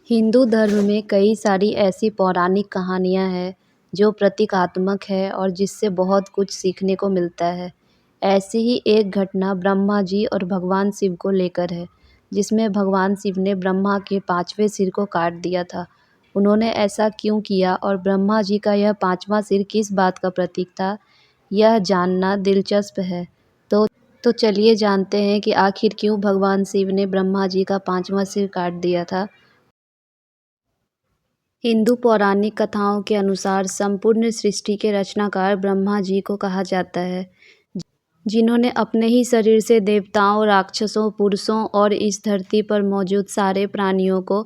हिंदू धर्म में कई सारी ऐसी पौराणिक कहानियाँ हैं जो प्रतीकात्मक है और जिससे बहुत कुछ सीखने को मिलता है। ऐसी ही एक घटना ब्रह्मा जी और भगवान शिव को लेकर है, जिसमें भगवान शिव ने ब्रह्मा के 5वें सिर को काट दिया था। उन्होंने ऐसा क्यों किया और ब्रह्मा जी का यह 5वां सिर किस बात का प्रतीक था, यह जानना दिलचस्प है। तो तो चलिए जानते हैं कि आखिर क्यों भगवान शिव ने ब्रह्मा जी का 5वां सिर काट दिया था। हिंदू पौराणिक कथाओं के अनुसार संपूर्ण सृष्टि के रचनाकार ब्रह्मा जी को कहा जाता है, जिन्होंने अपने ही शरीर से देवताओं, राक्षसों, पुरुषों और इस धरती पर मौजूद सारे प्राणियों को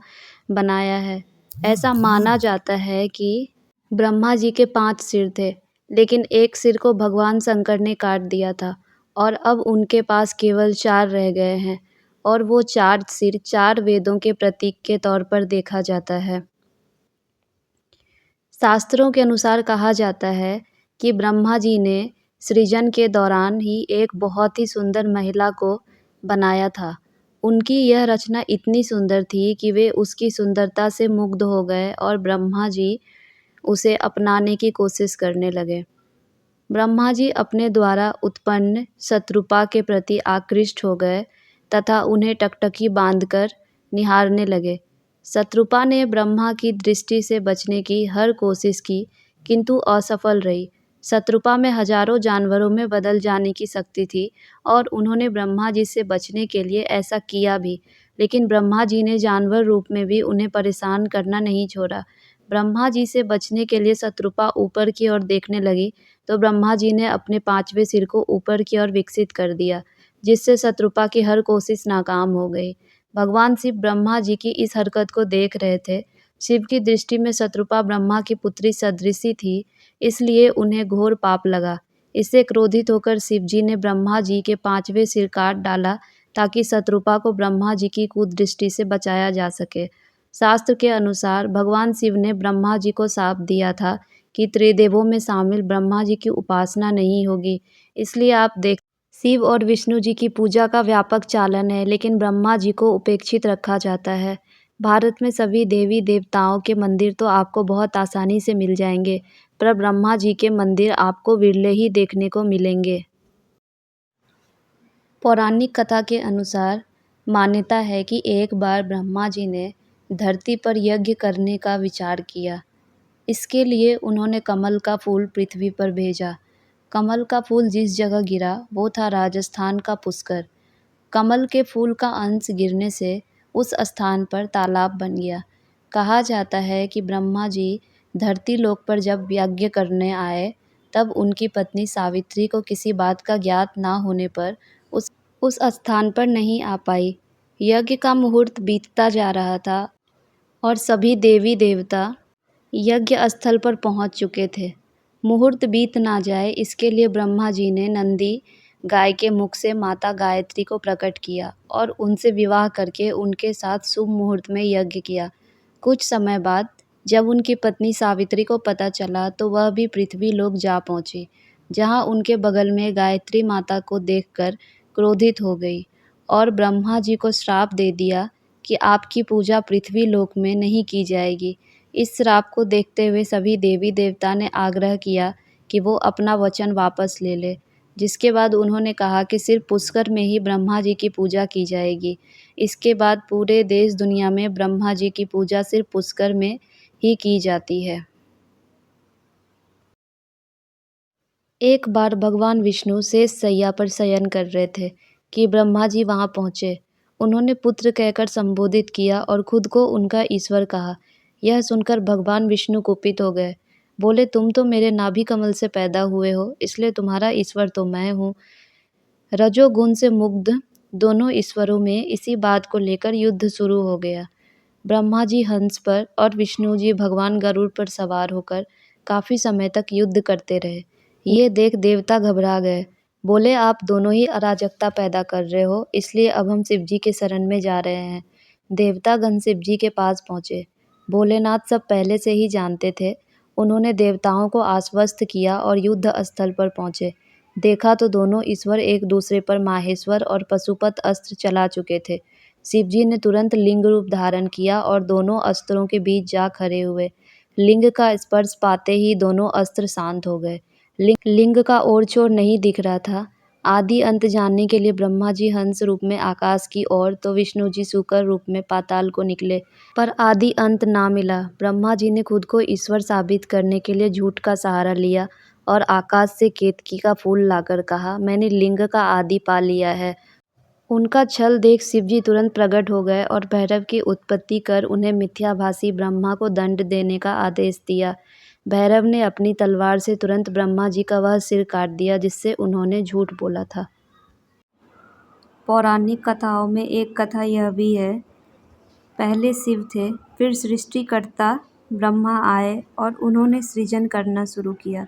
बनाया है। ऐसा माना जाता है कि ब्रह्मा जी के 5 सिर थे, लेकिन एक सिर को भगवान शंकर ने काट दिया था और अब उनके पास केवल 4 रह गए हैं, और वो 4 सिर 4 वेदों के प्रतीक के तौर पर देखा जाता है। शास्त्रों के अनुसार कहा जाता है कि ब्रह्मा जी ने सृजन के दौरान ही एक बहुत ही सुंदर महिला को बनाया था। उनकी यह रचना इतनी सुंदर थी कि वे उसकी सुंदरता से मुग्ध हो गए और ब्रह्मा जी उसे अपनाने की कोशिश करने लगे। ब्रह्मा जी अपने द्वारा उत्पन्न शत्रुपा के प्रति आकृष्ट हो गए तथा उन्हें टकटकी बांधकर निहारने लगे। शत्रुपा ने ब्रह्मा की दृष्टि से बचने की हर कोशिश की, किंतु असफल रही। शत्रुपा में हजारों जानवरों में बदल जाने की शक्ति थी और उन्होंने ब्रह्मा जी से बचने के लिए ऐसा किया भी, लेकिन ब्रह्मा जी ने जानवर रूप में भी उन्हें परेशान करना नहीं छोड़ा। ब्रह्मा जी से बचने के लिए शत्रुपा ऊपर की ओर देखने लगी तो ब्रह्मा जी ने अपने 5वें सिर को ऊपर की ओर विकसित कर दिया, जिससे शत्रुपा की हर कोशिश नाकाम हो गई। भगवान शिव ब्रह्मा जी की इस हरकत को देख रहे थे। शिव की दृष्टि में शत्रुपा ब्रह्मा की पुत्री सदृशी थी, इसलिए उन्हें घोर पाप लगा। इससे क्रोधित होकर शिव जी ने ब्रह्मा जी के 5वें सिर काट डाला ताकि शत्रुपा को ब्रह्मा जी की कुदृष्टि से बचाया जा सके। शास्त्र के अनुसार भगवान शिव ने ब्रह्मा जी को शाप दिया था कि त्रिदेवों में शामिल ब्रह्मा जी की उपासना नहीं होगी। इसलिए आप देख शिव और विष्णु जी की पूजा का व्यापक चालन है, लेकिन ब्रह्मा जी को उपेक्षित रखा जाता है। भारत में सभी देवी देवताओं के मंदिर तो आपको बहुत आसानी से मिल जाएंगे, पर ब्रह्मा जी के मंदिर आपको विरले ही देखने को मिलेंगे। पौराणिक कथा के अनुसार मान्यता है कि एक बार ब्रह्मा जी ने धरती पर यज्ञ करने का विचार किया। इसके लिए उन्होंने कमल का फूल पृथ्वी पर भेजा। कमल का फूल जिस जगह गिरा वो था राजस्थान का पुष्कर। कमल के फूल का अंश गिरने से उस स्थान पर तालाब बन गया। कहा जाता है कि ब्रह्मा जी धरती लोक पर जब यज्ञ करने आए, तब उनकी पत्नी सावित्री को किसी बात का ज्ञात ना होने पर उस स्थान पर नहीं आ पाई। यज्ञ का मुहूर्त बीतता जा रहा था और सभी देवी देवता यज्ञ स्थल पर पहुंच चुके थे। मुहूर्त बीत ना जाए इसके लिए ब्रह्मा जी ने नंदी गाय के मुख से माता गायत्री को प्रकट किया और उनसे विवाह करके उनके साथ शुभ मुहूर्त में यज्ञ किया। कुछ समय बाद जब उनकी पत्नी सावित्री को पता चला तो वह भी पृथ्वी लोक जा पहुंची, जहां उनके बगल में गायत्री माता को देखकर क्रोधित हो गई और ब्रह्मा जी को श्राप दे दिया कि आपकी पूजा पृथ्वी लोक में नहीं की जाएगी। इस श्राप को देखते हुए सभी देवी देवता ने आग्रह किया कि वो अपना वचन वापस ले ले, जिसके बाद उन्होंने कहा कि सिर्फ पुष्कर में ही ब्रह्मा जी की पूजा की जाएगी। इसके बाद पूरे देश दुनिया में ब्रह्मा जी की पूजा सिर्फ पुष्कर में ही की जाती है। एक बार भगवान विष्णु शेष शैया पर शयन कर रहे थे कि ब्रह्मा जी वहां पहुंचे। उन्होंने पुत्र कहकर संबोधित किया और खुद को उनका ईश्वर कहा। यह सुनकर भगवान विष्णु कुपित हो गए। बोले, तुम तो मेरे नाभि कमल से पैदा हुए हो, इसलिए तुम्हारा ईश्वर तो मैं हूँ। रजोगुण से मुग्ध दोनों ईश्वरों में इसी बात को लेकर युद्ध शुरू हो गया। ब्रह्मा जी हंस पर और विष्णु जी भगवान गरुड़ पर सवार होकर काफी समय तक युद्ध करते रहे। ये देख देवता घबरा गए। बोले, आप दोनों ही अराजकता पैदा कर रहे हो, इसलिए अब हम शिव जी के शरण में जा रहे हैं। देवतागण शिव जी के पास पहुंचे। भोलेनाथ सब पहले से ही जानते थे। उन्होंने देवताओं को आश्वस्त किया और युद्ध स्थल पर पहुंचे। देखा तो दोनों ईश्वर एक दूसरे पर माहेश्वर और पशुपत अस्त्र चला चुके थे। शिवजी ने तुरंत लिंग रूप धारण किया और दोनों अस्त्रों के बीच जा खड़े हुए। लिंग का स्पर्श पाते ही दोनों अस्त्र शांत हो गए। लिंग का ओर छोर नहीं दिख रहा था। आदि अंत जानने के लिए ब्रह्मा जी हंस रूप में आकाश की ओर तो विष्णु जी शुकर रूप में पाताल को निकले, पर आदि अंत ना मिला। ब्रह्मा जी ने खुद को ईश्वर साबित करने के लिए झूठ का सहारा लिया और आकाश से केतकी का फूल लाकर कहा, मैंने लिंग का आदि पा लिया है। उनका छल देख शिवजी तुरंत प्रकट हो गए और भैरव की उत्पत्ति कर उन्हें मिथ्याभासी ब्रह्मा को दंड देने का आदेश दिया। भैरव ने अपनी तलवार से तुरंत ब्रह्मा जी का वह सिर काट दिया जिससे उन्होंने झूठ बोला था। पौराणिक कथाओं में एक कथा यह भी है, पहले शिव थे, फिर सृष्टिकर्ता ब्रह्मा आए और उन्होंने सृजन करना शुरू किया।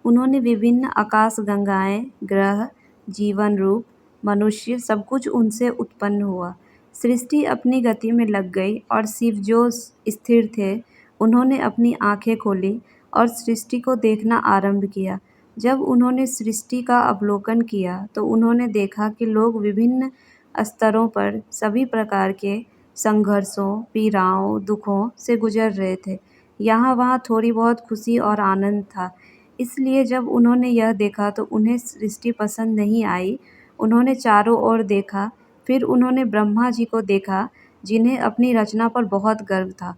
उन्होंने विभिन्न आकाश गंगाएं, ग्रह, जीवन रूप, मनुष्य सब कुछ उनसे उत्पन्न हुआ। सृष्टि अपनी गति में लग गई और शिव जो स्थिर थे, उन्होंने अपनी आंखें खोली और सृष्टि को देखना आरंभ किया। जब उन्होंने सृष्टि का अवलोकन किया तो उन्होंने देखा कि लोग विभिन्न स्तरों पर सभी प्रकार के संघर्षों, पीड़ाओं, दुखों से गुजर रहे थे। यहाँ वहाँ थोड़ी बहुत खुशी और आनंद था। इसलिए जब उन्होंने यह देखा तो उन्हें सृष्टि पसंद नहीं आई। उन्होंने चारों ओर देखा, फिर उन्होंने ब्रह्मा जी को देखा जिन्हें अपनी रचना पर बहुत गर्व था।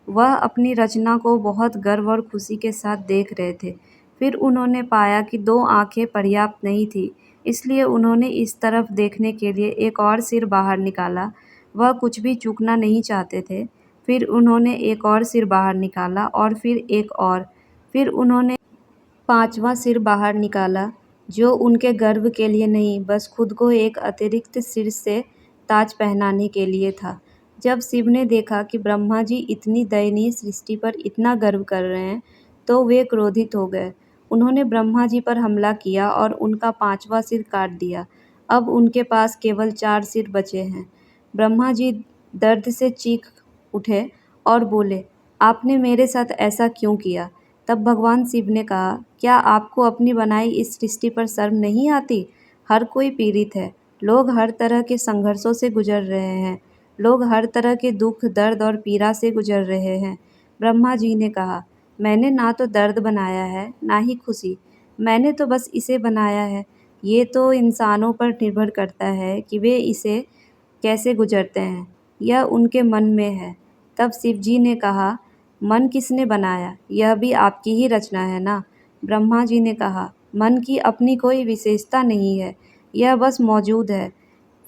वह अपनी रचना को बहुत गर्व और खुशी के साथ देख रहे थे। फिर उन्होंने पाया कि 2 आँखें पर्याप्त नहीं थी, इसलिए उन्होंने इस तरफ देखने के लिए एक और सिर बाहर निकाला। वह कुछ भी चूकना नहीं चाहते थे। फिर उन्होंने एक और सिर बाहर निकाला और फिर एक और। फिर उन्होंने 5वां सिर बाहर निकाला, जो उनके गर्व के लिए नहीं, बस खुद को एक अतिरिक्त सिर से ताज पहनाने के लिए था। जब शिव ने देखा कि ब्रह्मा जी इतनी दयनीय सृष्टि पर इतना गर्व कर रहे हैं, तो वे क्रोधित हो गए। उन्होंने ब्रह्मा जी पर हमला किया और उनका 5वां सिर काट दिया। अब उनके पास केवल 4 सिर बचे हैं। ब्रह्मा जी दर्द से चीख उठे और बोले, आपने मेरे साथ ऐसा क्यों किया? तब भगवान शिव ने कहा, क्या आपको अपनी बनाई इस सृष्टि पर शर्म नहीं आती? हर कोई पीड़ित है। लोग हर तरह के संघर्षों से गुजर रहे हैं। लोग हर तरह के दुख, दर्द और पीड़ा से गुजर रहे हैं। ब्रह्मा जी ने कहा, मैंने ना तो दर्द बनाया है, ना ही खुशी। मैंने तो बस इसे बनाया है। ये तो इंसानों पर निर्भर करता है कि वे इसे कैसे गुजरते हैं। यह उनके मन में है। तब शिव जी ने कहा, मन किसने बनाया? यह भी आपकी ही रचना है ना? ब्रह्मा जी ने कहा, मन की अपनी कोई विशेषता नहीं है, यह बस मौजूद है।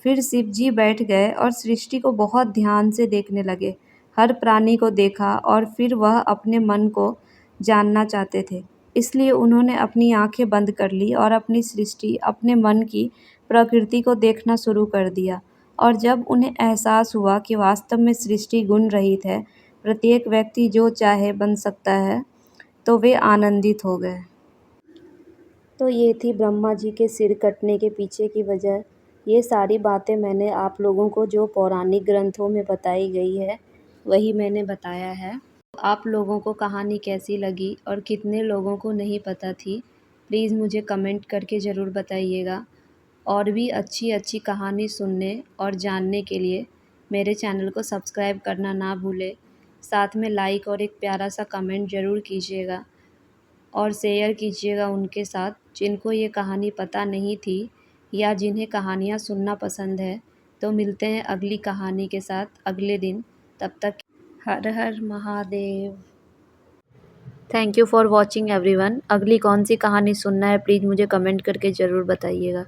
फिर शिव जी बैठ गए और सृष्टि को बहुत ध्यान से देखने लगे। हर प्राणी को देखा और फिर वह अपने मन को जानना चाहते थे। इसलिए उन्होंने अपनी आंखें बंद कर ली और अपनी सृष्टि, अपने मन की प्रकृति को देखना शुरू कर दिया। और जब उन्हें एहसास हुआ कि वास्तव में सृष्टि गुण रहित है, प्रत्येक व्यक्ति जो चाहे बन सकता है, तो वे आनंदित हो गए। तो ये थी ब्रह्मा जी के सिर कटने के पीछे की वजह। ये सारी बातें मैंने आप लोगों को जो पौराणिक ग्रंथों में बताई गई है, वही मैंने बताया है। आप लोगों को कहानी कैसी लगी और कितने लोगों को नहीं पता थी, प्लीज़ मुझे कमेंट करके ज़रूर बताइएगा। और भी अच्छी अच्छी कहानी सुनने और जानने के लिए मेरे चैनल को सब्सक्राइब करना ना भूलें। साथ में लाइक और एक प्यारा सा कमेंट ज़रूर कीजिएगा और शेयर कीजिएगा उनके साथ जिनको ये कहानी पता नहीं थी या जिन्हें कहानियाँ सुनना पसंद है। तो मिलते हैं अगली कहानी के साथ अगले दिन। तब तक हर हर Mahadev. Thank you for watching everyone. अगली कौन सी कहानी सुनना है प्लीज़ मुझे कमेंट करके ज़रूर बताइएगा।